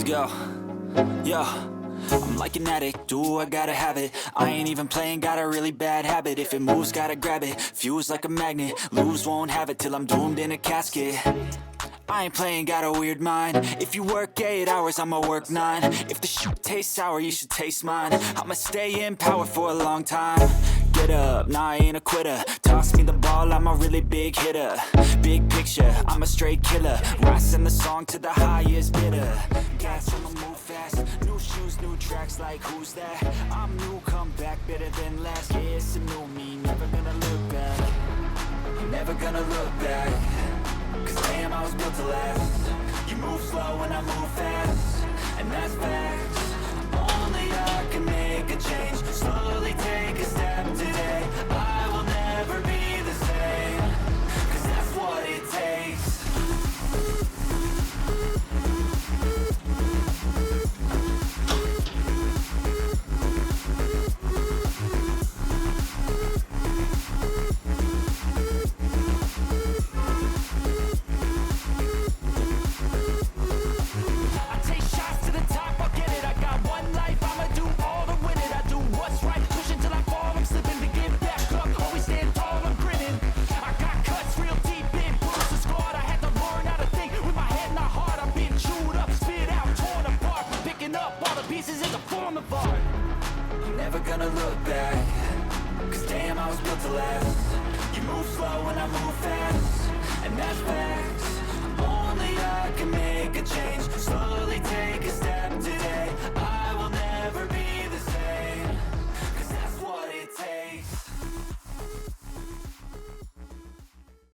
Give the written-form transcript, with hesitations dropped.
Yo, yo, I'm like an addict, do I gotta have it. I ain't even playing, got a really bad habit. If it moves, gotta grab it, fuse like a magnet. Lose, won't have it till I'm doomed in a casket. I ain't playing, got a weird mind. If you work 8 hours, I'ma work 9. If the shoot tastes sour, you should taste mine. I'ma stay in power for a long time. Get up, nah, I ain't a quitter. Toss me the ball, I'm a really big hitter. Big picture, I'm a straight killer. Rising the song to the highest bidder. Gas, I'ma move fast. New shoes, new tracks, like who's that? I'm new, come back, better than last. Yeah, it's a new me, never gonna look back. Never gonna look back. Cause damn, I was built to last. You move slow and I move fast, and that's facts. Only I can make a change. Slowly take a step today. I will never be the same. Cause that's what it takes. Never gonna look back. Cause damn, I was built to last. You move slow and I move fast, and that's facts. Only I can make a change.